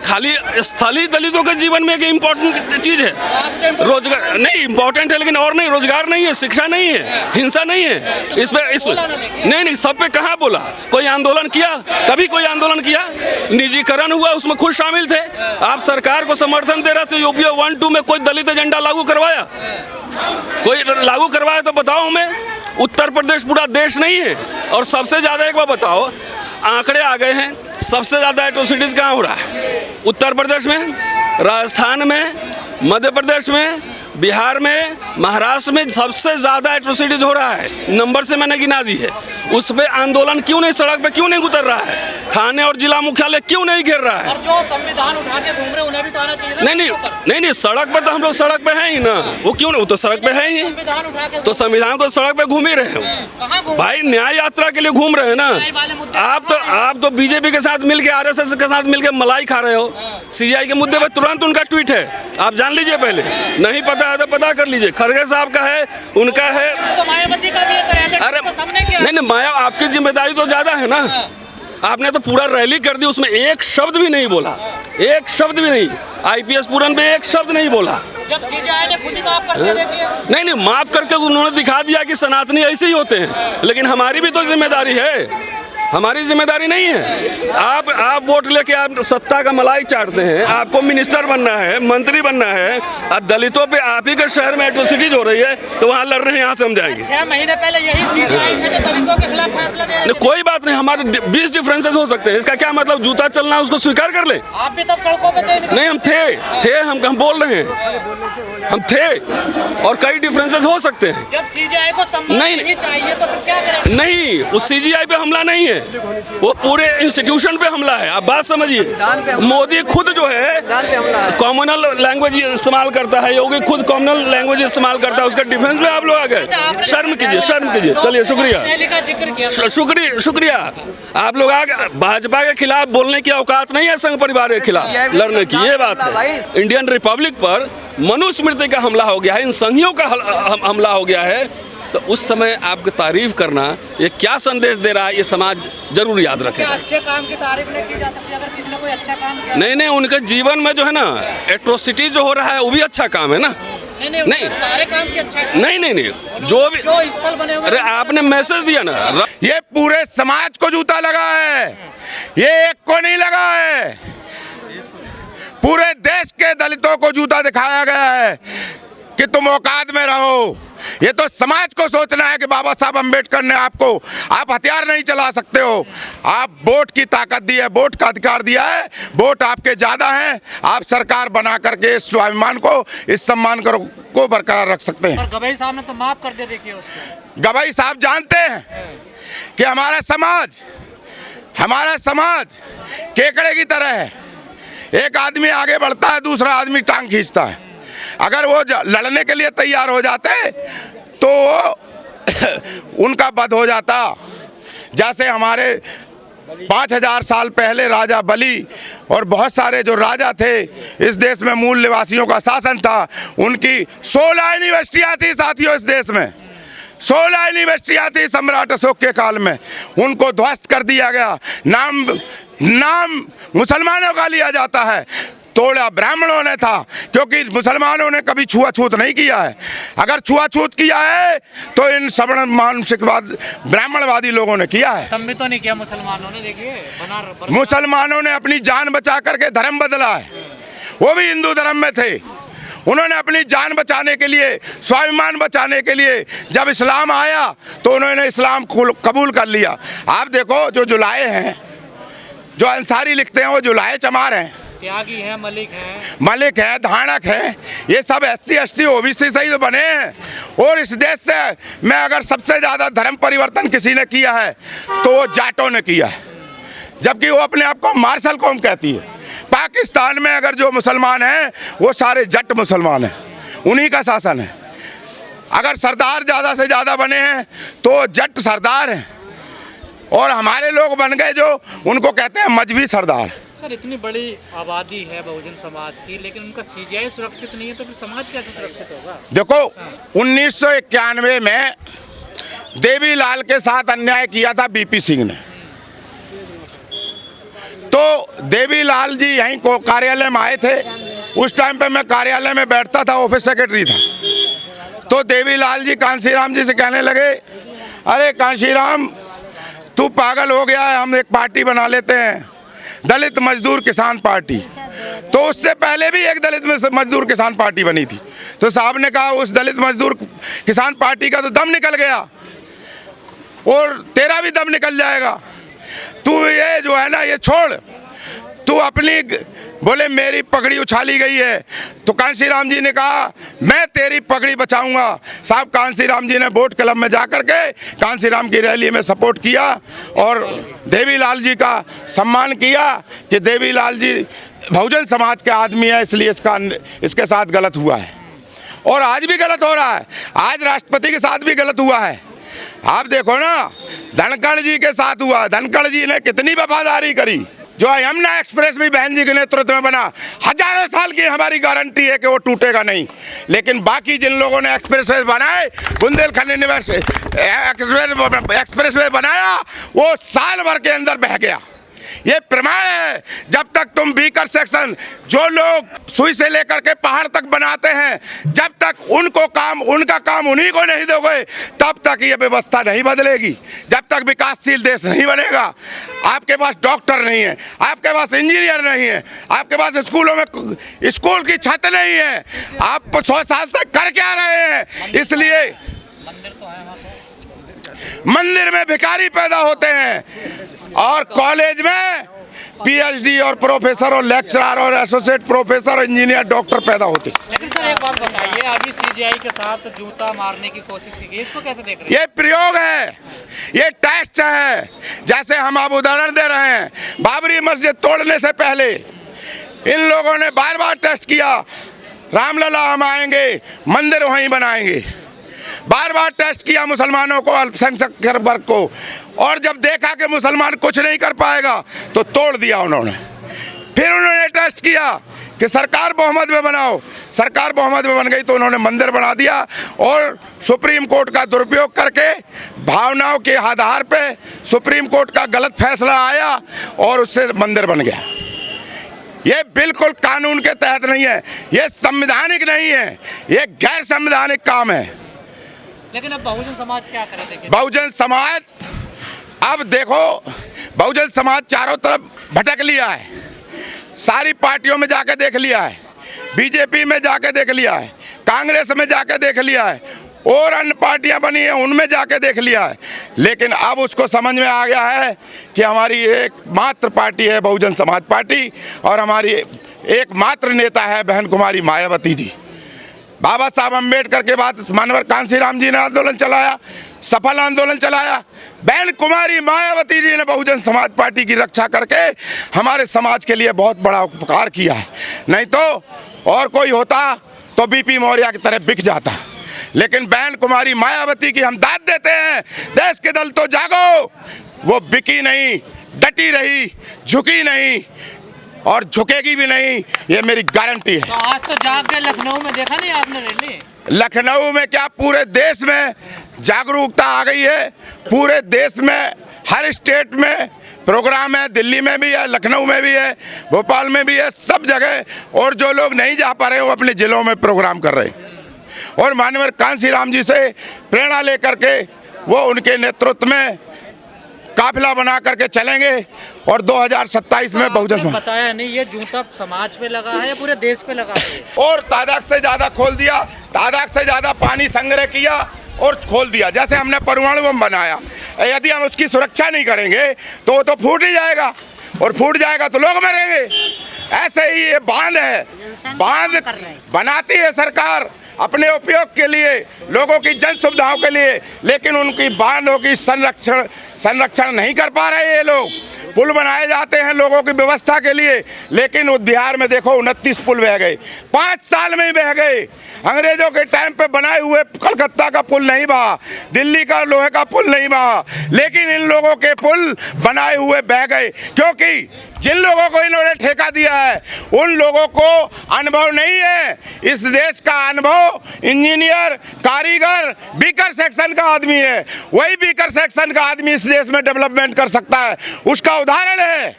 खाली स्थलीय दलितों के जीवन में एक इम्पोर्टेंट चीज है रोजगार, नहीं इम्पोर्टेंट है लेकिन और नहीं, रोजगार नहीं है, शिक्षा नहीं है, हिंसा नहीं है। इस पे नहीं सब पे कहाँ बोला? कोई आंदोलन किया? कभी कोई आंदोलन किया? निजीकरण हुआ, उसमें खुद शामिल थे। आप सरकार को समर्थन दे रहे थे। यूपी 1-2 में कोई दलित एजेंडा लागू करवाया? कोई लागू करवाया तो बताओ हमें। उत्तर प्रदेश पूरा देश नहीं है। और सबसे ज्यादा एक बार बताओ, आंकड़े आ गए हैं, सबसे ज्यादा एट्रोसिटीज कहाँ हो रहा है? उत्तर प्रदेश में, राजस्थान में, मध्य प्रदेश में, बिहार में, महाराष्ट्र में सबसे ज्यादा एट्रोसिटीज हो रहा है। नंबर से मैंने गिना दी है। उस पे आंदोलन क्यों नहीं, सड़क पे क्यों नहीं उतर रहा है? थाने और जिला मुख्यालय क्यों नहीं घेर रहा है? और जो संविधान उठा के घूम रहे उन्हें भी तो आना चाहिए ना। नहीं सड़क पे तो हम लोग सड़क पे हैं ही ना। वो क्यों नहीं? वो तो सड़क पे है ही। संविधान उठा के तो संविधान तो सड़क पे घूम ही रहे हैं भाई, न्याय यात्रा के लिए घूम रहे हैं ना। आप तो बीजेपी के साथ मिलके, आरएसएस के साथ मिलके मलाई खा रहे हो। सीजीआई के मुद्दे पे तुरंत उनका ट्वीट है, आप जान लीजिए। पहले नहीं पता है तो पता कर लीजिए। खड़गे साहब का है, उनका है। तो मायावती का भी है। अरे नहीं माया, आपकी जिम्मेदारी तो ज्यादा है ना। आपने तो पूरा रैली कर दी, उसमें एक शब्द भी नहीं बोला, एक शब्द भी नहीं। आईपीएस पूरन पे एक शब्द नहीं बोला। जब सीजीआई ने खुद ही माफ कर दिया। नहीं माफ करके उन्होंने दिखा दिया कि सनातनी ऐसे ही होते हैं। लेकिन हमारी भी तो जिम्मेदारी है, हमारी जिम्मेदारी नहीं है। आप वोट लेके आप सत्ता का मलाई चाटते हैं। आपको मिनिस्टर बनना है, मंत्री बनना है। अब दलितों पे आप ही के शहर में एट्रोसिटीज हो रही है तो वहाँ लड़ रहे हैं, यहाँ से हम जाएंगे। 6 महीने पहले यही सीजीआई थे जो दलितों के खिलाफ फैसला दे रहे थे। कोई बात नहीं, हमारे 20 डिफरेंसेस हो सकते हैं। इसका क्या मतलब? जूता चलना उसको स्वीकार कर ले। आप भी तब सड़कों पे थे? नहीं हम थे हम बोल रहे हैं, हम थे। और कई डिफरेंसेस हो सकते हैं। जब सीजीआई को सम्मान नहीं चाहिए तो फिर क्या करें? नहीं, उस सीजीआई पे हमला नहीं है, वो पूरे इंस्टीट्यूशन पे हमला है। आप बात समझिए। मोदी खुद जो है कॉमनल लैंग्वेज इस्तेमाल करता है, योगी खुद कॉमनल लैंग्वेज इस्तेमाल करता है। उसका डिफेंस में आप लोग आ गए। शर्म कीजिए। चलिए शुक्रिया। आप लोग आगे भाजपा के खिलाफ बोलने की औकात नहीं है, संघ परिवार के खिलाफ लड़ने की, ये बात है। इंडियन रिपब्लिक पर मनुस्मृति का हमला हो गया है, इन संघियों का हमला हो गया है। तो उस समय आपकी तारीफ करना ये क्या संदेश दे रहा है, ये समाज जरूर याद रखे। अच्छे काम की तारीफ नहीं की जा सकती अगर किसी ने कोई अच्छा काम किया? नहीं उनके जीवन में जो है ना एट्रोसिटी जो हो रहा है वो भी अच्छा काम है ना। नहीं सारे काम की अच्छा है। नहीं जो भी जो स्थल बने हुए। अरे आपने मैसेज दिया ना, ये पूरे समाज को जूता लगा है, ये एक को नहीं लगा है, पूरे देश के दलितों को जूता दिखाया गया है कि तुम औकात में रहो। ये तो समाज को सोचना है कि बाबा साहब अम्बेडकर ने आपको, आप हथियार नहीं चला सकते हो। आप वोट की ताकत दी है, वोट का अधिकार दिया है, वोट आपके ज्यादा हैं। आप सरकार बना करके इस स्वाभिमान को, इस सम्मान को बरकरार रख सकते हैं। गवई साहब ने तो माफ कर दिया। देखिए उसको गवई साहब जानते हैं कि हमारा समाज केकड़े की तरह है। एक आदमी आगे बढ़ता है, दूसरा आदमी टांग खींचता है। अगर वो लड़ने के लिए तैयार हो जाते तो उनका वध हो जाता। जैसे हमारे 5000 साल पहले राजा बलि और बहुत सारे जो राजा थे इस देश में, मूल निवासियों का शासन था। उनकी 16 यूनिवर्सिटियाँ थी साथियों इस देश में, 16 यूनिवर्सिटियाँ थी सम्राट अशोक के काल में। उनको ध्वस्त कर दिया गया। नाम मुसलमानों का लिया जाता है, तोड़ा ब्राह्मणों ने था, क्योंकि मुसलमानों ने कभी छुआछूत नहीं किया है। अगर छुआछूत किया है तो इन सवर्ण मानसिकवाद ब्राह्मणवादी लोगों ने किया है। तब भी तो नहीं किया मुसलमानों ने। देखिए मुसलमानों ने अपनी जान बचा करके धर्म बदला है। वो भी हिंदू धर्म में थे। उन्होंने अपनी जान बचाने के लिए, स्वाभिमान बचाने के लिए जब इस्लाम आया तो उन्होंने इस्लाम कबूल कर लिया। आप देखो जो जुलाए हैं, जो अंसारी लिखते हैं वो जुलाए चमार हैं, त्यागी है, मलिक है, धानक है। ये सब SC ST OBC से ही तो बने हैं। और इस देश से मैं अगर सबसे ज़्यादा धर्म परिवर्तन किसी ने किया है तो वो जाटों ने किया है, जबकि वो अपने आप को मार्शल कौम कहती है। पाकिस्तान में अगर जो मुसलमान हैं वो सारे जट मुसलमान हैं, उन्हीं का शासन है। अगर सरदार ज़्यादा से ज़्यादा बने हैं तो जट सरदार हैं, और हमारे लोग बन गए जो उनको कहते हैं मजहबी सरदार। सर इतनी बड़ी आबादी है बहुजन समाज की, लेकिन उनका सीजीआई सुरक्षित नहीं है तो फिर समाज कैसे सुरक्षित होगा? देखो 1991 में देवीलाल के साथ अन्याय किया था BP सिंह ने। तो देवीलाल जी यहीं को कार्यालय में आए थे। उस टाइम पे मैं कार्यालय में बैठता था, ऑफिस सेक्रेटरी था। तो देवीलाल जी कांशीराम जी से कहने लगे, अरे कांशीराम तू पागल हो गया है, हम एक पार्टी बना लेते हैं, दलित मजदूर किसान पार्टी। तो उससे पहले भी एक दलित मजदूर किसान पार्टी बनी थी। तो साहब ने कहा उस दलित मजदूर किसान पार्टी का तो दम निकल गया और तेरा भी दम निकल जाएगा। तू ये जो है ना ये छोड़, तू अपनी, बोले मेरी पगड़ी उछाली गई है। तो कांशीराम जी ने कहा मैं तेरी पगड़ी बचाऊंगा। साहब कांशीराम जी ने वोट क्लब में जाकर के कांशीराम की रैली में सपोर्ट किया और देवीलाल जी का सम्मान किया कि देवीलाल जी बहुजन समाज के आदमी है, इसलिए इसके साथ गलत हुआ है और आज भी गलत हो रहा है। आज राष्ट्रपति के साथ भी गलत हुआ है। आप देखो ना, धनखड़ जी के साथ हुआ, धनखड़ जी ने कितनी वफादारी करी। जो यमुना एक्सप्रेस भी बहन जी के नेतृत्व में बना, हजारों साल की हमारी गारंटी है कि वो टूटेगा नहीं। लेकिन बाकी जिन लोगों ने एक्सप्रेस वे बनाए, बुंदेलखंड एक्सप्रेस वे बनाया, वो साल भर के अंदर बह गया। ये प्रमाण है, जब तक तुम बीकर सेक्शन, जो लोग सुई से लेकर के पहाड़ तक बनाते हैं, जब तक उनका काम उन्हीं को नहीं दोगे, तब तक ये व्यवस्था नहीं बदलेगी। जब तक विकासशील देश नहीं बनेगा। आपके पास डॉक्टर नहीं है, आपके पास इंजीनियर नहीं है, आपके पास स्कूलों में स्कूल की छत नहीं है, आप 100 साल से कर क्या रहे हैं? इसलिए मंदिर में भिखारी पैदा होते हैं और कॉलेज में पीएचडी और प्रोफेसर और लेक्चरर और एसोसिएट प्रोफेसर, इंजीनियर, डॉक्टर पैदा होते हैं। लेकिन सर एक बात बताइए, अभी सीजीआई के साथ जूता मारने की कोशिश की गई, इसको कैसे देख रहे हैं? ये प्रयोग है, ये टेस्ट है। जैसे हम आप उदाहरण दे रहे हैं, बाबरी मस्जिद तोड़ने से पहले इन लोगों ने बार बार टेस्ट किया, रामलला हम आएंगे, मंदिर वहीं बनाएंगे। बार बार टेस्ट किया मुसलमानों को, अल्पसंख्यक वर्ग को, और जब देखा कि मुसलमान कुछ नहीं कर पाएगा तो तोड़ दिया उन्होंने। फिर उन्होंने टेस्ट किया कि सरकार बहुमत में बनाओ, सरकार बहुमत में बन गई तो उन्होंने मंदिर बना दिया और सुप्रीम कोर्ट का दुरुपयोग करके, भावनाओं के आधार पे सुप्रीम कोर्ट का गलत फैसला आया और उससे मंदिर बन गया। ये बिल्कुल कानून के तहत नहीं है, ये संवैधानिक नहीं है, ये गैर संवैधानिक काम है। लेकिन अब बहुजन समाज क्या करे? देखिए बहुजन समाज, अब देखो बहुजन समाज चारों तरफ भटक लिया है, सारी पार्टियों में जाके देख लिया है, बीजेपी में जाके देख लिया है, कांग्रेस में जाके देख लिया है और अन्य पार्टियां बनी हैं उनमें जाके देख लिया है। लेकिन अब उसको समझ में आ गया है कि हमारी एकमात्र पार्टी है बहुजन समाज पार्टी और हमारी एकमात्र नेता है बहन कुमारी मायावती जी। बाबा साहब अम्बेडकर के बाद मानवर कांशीराम जी ने आंदोलन चलाया, सफल आंदोलन चलाया। बहन कुमारी मायावती जी ने बहुजन समाज पार्टी की रक्षा करके हमारे समाज के लिए बहुत बड़ा उपकार किया है। नहीं तो और कोई होता तो बीपी मौर्य की तरह बिक जाता। लेकिन बहन कुमारी मायावती की हम दाद देते हैं, देश के दल तो जागो, वो बिकी नहीं, डटी रही, झुकी नहीं और झुकेगी भी नहीं, ये मेरी गारंटी है। तो आज तो जाग गए, लखनऊ में देखा नहीं आपने रैली? लखनऊ में क्या, पूरे देश में जागरूकता आ गई है। पूरे देश में हर स्टेट में प्रोग्राम है, दिल्ली में भी है, लखनऊ में भी है, भोपाल में भी है, सब जगह। और जो लोग नहीं जा पा रहे वो अपने जिलों में प्रोग्राम कर रहे हैं और माननीय कांशीराम जी से प्रेरणा लेकर के वो उनके नेतृत्व में काफिला बना करके चलेंगे और 2027 में बहुजन समाज। बताया नहीं, ये जूता समाज पे लगा है या पूरे देश पे लगा है? और तादाद से ज़्यादा खोल दिया, तादाद से ज़्यादा पानी संग्रह किया और खोल दिया। जैसे हमने परमाणु बम बनाया, यदि हम उसकी सुरक्षा नहीं करेंगे तो वो तो फूट ही जाएगा और फूट जाएगा तो लोग मरेंगे। ऐसे ही ये बांध है, बांध बनाती है सरकार अपने उपयोग के लिए, लोगों की जन सुविधाओं के लिए, लेकिन उनकी बांधों की संरक्षण नहीं कर पा रहे ये लोग। पुल बनाए जाते हैं लोगों की व्यवस्था के लिए, लेकिन बिहार में देखो 29 पुल बह गए, 5 साल में ही बह गए। अंग्रेजों के टाइम पे बनाए हुए कलकत्ता का पुल नहीं बहा, दिल्ली का लोहे का पुल नहीं बहा, लेकिन इन लोगों के पुल बनाए हुए बह गए, क्योंकि जिन लोगों को इन्होंने ठेका दिया है उन लोगों को अनुभव नहीं है। इस देश का अनुभव इंजीनियर, कारीगर, बीकर सेक्शन का आदमी है। वही बीकर सेक्शन का आदमी इस देश में डेवलपमेंट कर सकता है, उसका उदाहरण है